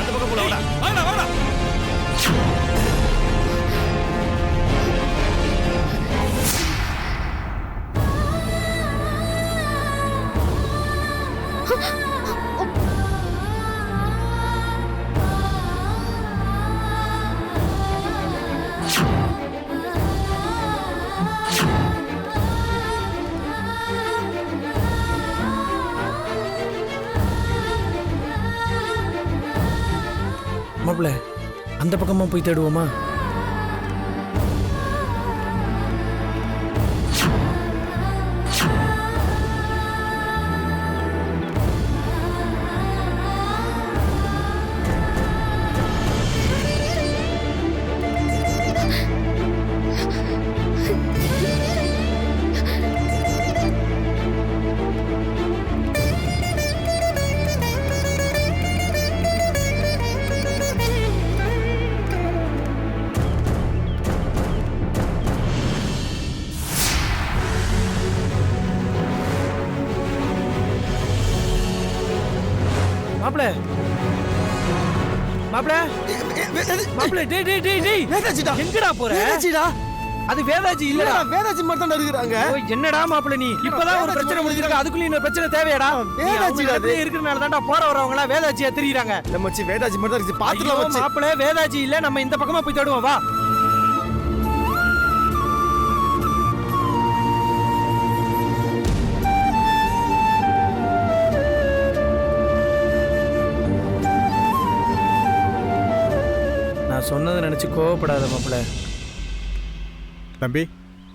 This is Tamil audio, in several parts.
அந்த பக்கம் போல வாடா. வாடா வாடா. மாப்பிள்ள அந்த பக்கமா போய் தேடுவோமா? மாப்பிள்ள மாப்பிள்ள மாப்பிள்ள டேய் டேய் டேய் டேய் வேதாஜிடா. எங்கடா போற? வேதாஜிடா. அது வேதாஜி இல்லடா. வேதாஜி மட்டும் தான் இருக்கிறாங்க. ஓ என்னடா மாப்பிள்ள நீ இப்பதான் ஒரு பிரச்சனை முடிஞ்சிருக்கு, அதுக்குள்ள இன்னொரு பிரச்சனை தேவையாடா? வேதாஜிடா அது இருக்கிறனால தான்டா போற வரவங்க எல்லாம் வேதாஜியா தெரியுறாங்க. மச்சி வேதாஜி மட்டும் தான் இருக்கு. பாத்துலாம் மச்சி. மாப்பிள்ள வேதாஜி இல்ல, நம்ம இந்த பக்கமா போய் தேடுவோம் வா. நான் சொன்னதை நினைச்சு கோவப்படாத மாப்பிள்ள. தம்பி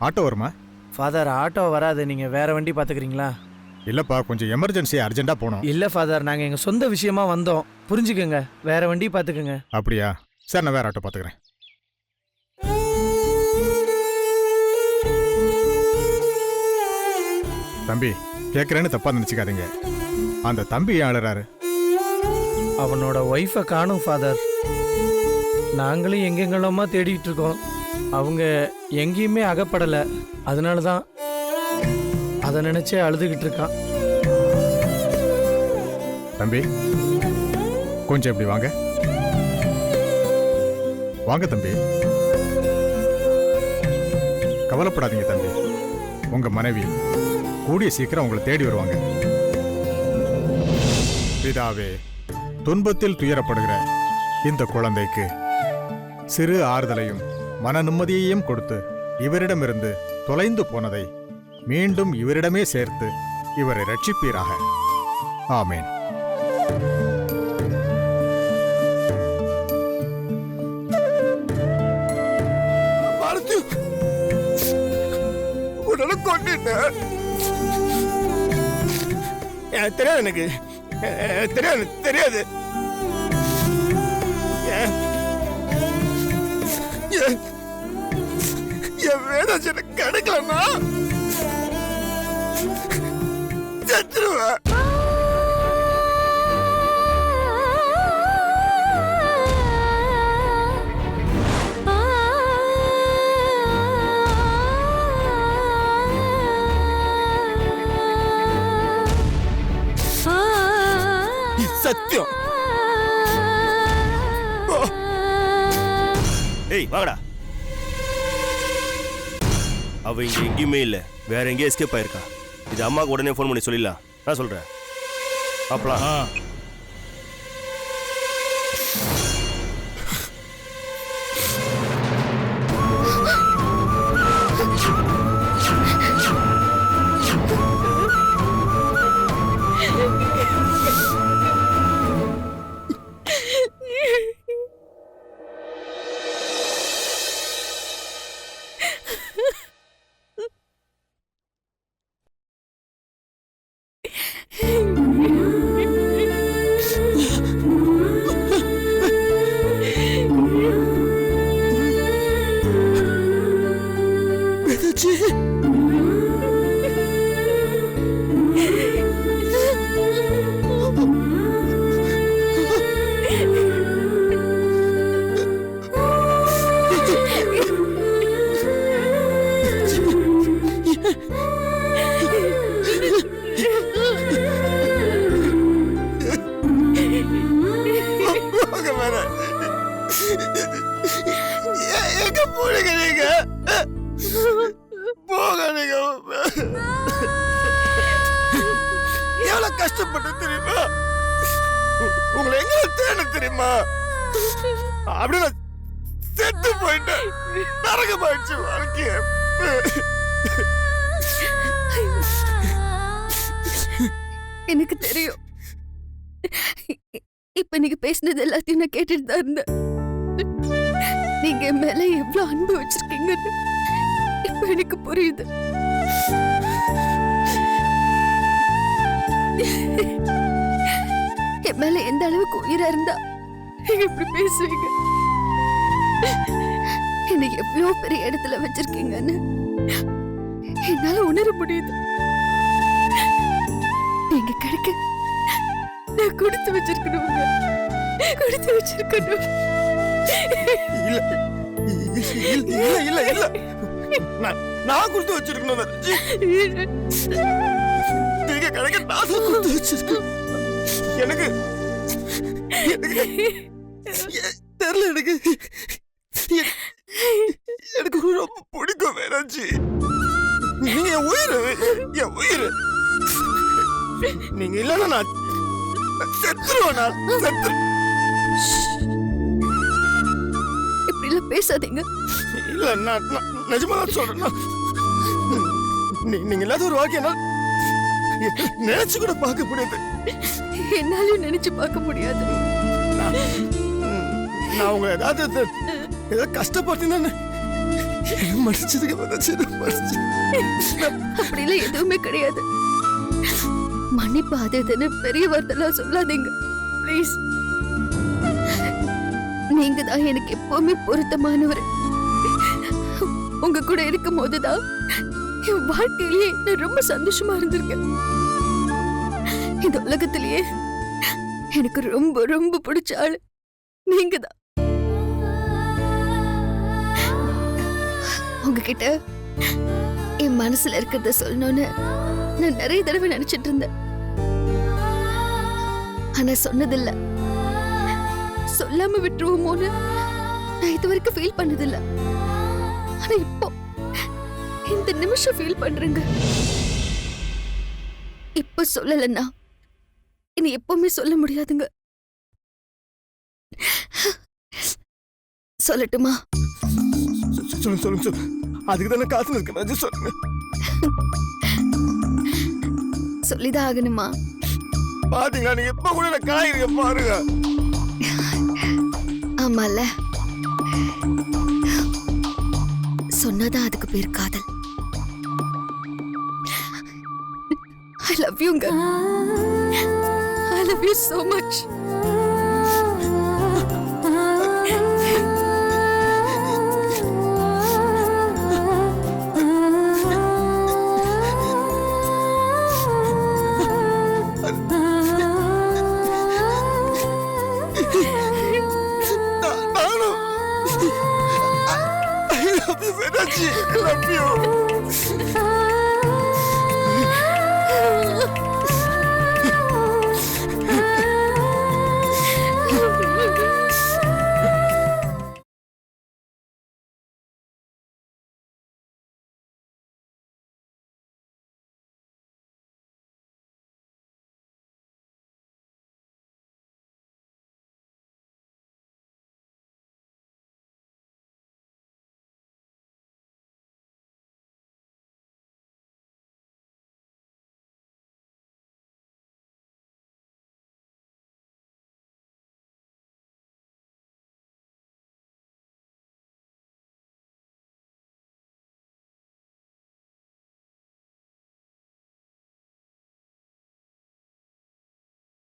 ஆட்டோ வருமா? ஃபாதர் ஆட்டோ வராது, நீங்க வேற வண்டி பாத்துக்கிறீங்களா? இல்லப்பா, கொஞ்சம் எமர்ஜென்சி அர்ஜென்ட்டா போகணும். இல்ல ஃபாதர், நாங்க எங்க சொந்த விஷயமா வந்தோம், புரிஞ்சுக்கங்க, வேற வண்டி பாத்துக்கங்க. அப்படியா? சார், நான் வேற ஆட்டோ பாத்துக்கிறேன். தம்பி கேட்குறேன்னு தப்பா நினைச்சுக்காதீங்க. அந்த தம்பி ஏன் அழுறாரு? அவனோட ஒய்ஃபை காணும் ஃபாதர். நாங்களும் எங்கெங்கெல்லாமா தேடிட்டு இருக்கோம், அவங்க எங்கேயுமே அகப்படலை. அதனால தான் அதை நினைச்சே அழுதுகிட்டு இருக்கான். தம்பி கொஞ்சம் இப்படி வாங்க. வாங்க தம்பி. கவலைப்படாதீங்க தம்பி, உங்க மனைவி கூடிய சீக்கிரம் உங்களை தேடி வருவாங்க. பிதாவே, துன்பத்தில் துயரப்படுகிற இந்த குழந்தைக்கு சிறு ஆறுதலையும் மன நிம்மதியையும் கொடுத்து இவரிடமிருந்து தொலைந்து போனதை மீண்டும் இவரிடமே சேர்த்து இவரை ரட்சிப்பீராக. ஆமேன். தெரியாது, எனக்கு தெரியாது தெரியாது. என் வேதாஜி எனக்கு கிடைக்கலன்னா செத்துருவேன். சத்தியம். ஏய் வாங்கடா. அவ இங்க எங்கேயுமே இல்ல, வேற எங்கேயும் எஸ்கேப் ஆயிருக்கா. இது அம்மாவுக்கு உடனே ஃபோன் பண்ணி சொல்லிடலாம். நான் சொல்றேன். அப்பலாம் எங்க போறீங்க நீங்க? போகாதீங்க. எவ்வளவு கஷ்டப்பட்டு தெரியுமா? உங்களை எங்க தேட தெரியுமா? அப்படி நான் செத்து போயிட்டேன். நரகமாயிடுச்சு வாழ்க்கைய. எனக்கு தெரியும். இப்ப நீங்க பேசினது எல்லாத்தையும் நான் கேட்டுட்டு தான் இருந்தேன். நீங்க என் மேல எவ்வளவு அன்பு வச்சிருக்கீங்கன்னு இப்ப எனக்கு புரியுது. என் மேல எந்த அளவுக்கு உயிரா இருந்தா நீங்க இப்படி பேசுவீங்க? என்னை எவ்வளவு பெரிய இடத்துல வச்சிருக்கீங்கன்னு என்னால உணர முடியுது. நீங்க கிடைக்க நான் கொடுத்து வச்சிருக்கணுங்க. கொடுத்து வச்சிருக்கணும். இல்ல இல்ல இல்ல இல்ல நான் கொடுத்து வச்சிருக்கணும். நீங்க கிடைக்க நான் தான் கொடுத்து வச்சிருக்கேன். எனக்கு தெரியல. எனக்கு ரொம்ப பிடிக்கும் வேணாச்சி. நீங்க என் உயிர், என் உயிர். நீங்க இல்லைன்னா நான் செத்துருவேன். நான் செத்துருவேன். இப்படி எல்லாம் பேசாதீங்க. இல்ல நான் நிஜமா தான் சொல்றேன். நீங்க இல்லாத ஒரு வாழ்க்கை என்னால் நினைச்சு கூட பார்க்க முடியாது. என்னாலும் நினைச்சு பார்க்க முடியாது. நான் உங்களை ஏதாவது கஷ்டப்படுத்தினு மன்னிச்சதுக்கு அப்படிலாம் எதுவுமே கிடையாது. மன்னிப்பு அது இதுன்னு பெரிய வார்த்தைலாம் சொல்லாதீங்க ப்ளீஸ். நீங்க தான் எனக்கு எப்பவுமே பொருத்தமானவர். உங்க கூட இருக்கும் போதுதான் என் வாழ்க்கையிலேயே நான் ரொம்ப சந்தோஷமா இருந்திருக்கேன். இந்த உலகத்திலேயே எனக்கு ரொம்ப ரொம்ப பிடிச்ச ஆளு நீங்க தான். உங்ககிட்ட என் மனசுல இருக்கிறத சொல்லணும்னு நான் நிறைய தடவை நினைச்சிட்டு இருந்தேன். ஆனா சொன்னதில்ல. சொல்லாம விட்டுருவோமோன்னு நான் இது வரைக்கும் ஃபீல் பண்ணதில்ல. ஆனா இப்போ இந்த நிமிஷம் ஃபீல் பண்றேங்க. இப்ப சொல்லலன்னா இனி எப்பவுமே சொல்ல முடியாதுங்க. சொல்லட்டுமா? சொல்லுங்க சொல்லுங்க சொல்லுங்க. அதுக்கு தானே காசு இருக்கு. சொல்லுங்க. சொல்லிதான் ஆகணுமா? பாத்தீங்களா நீங்க எப்ப கூட காயிருங்க பாருங்க. ஆமால, சொன்னதான் அதுக்கு பேர் காதல். I love you. I love you so much. I love you, Venachi. I love you.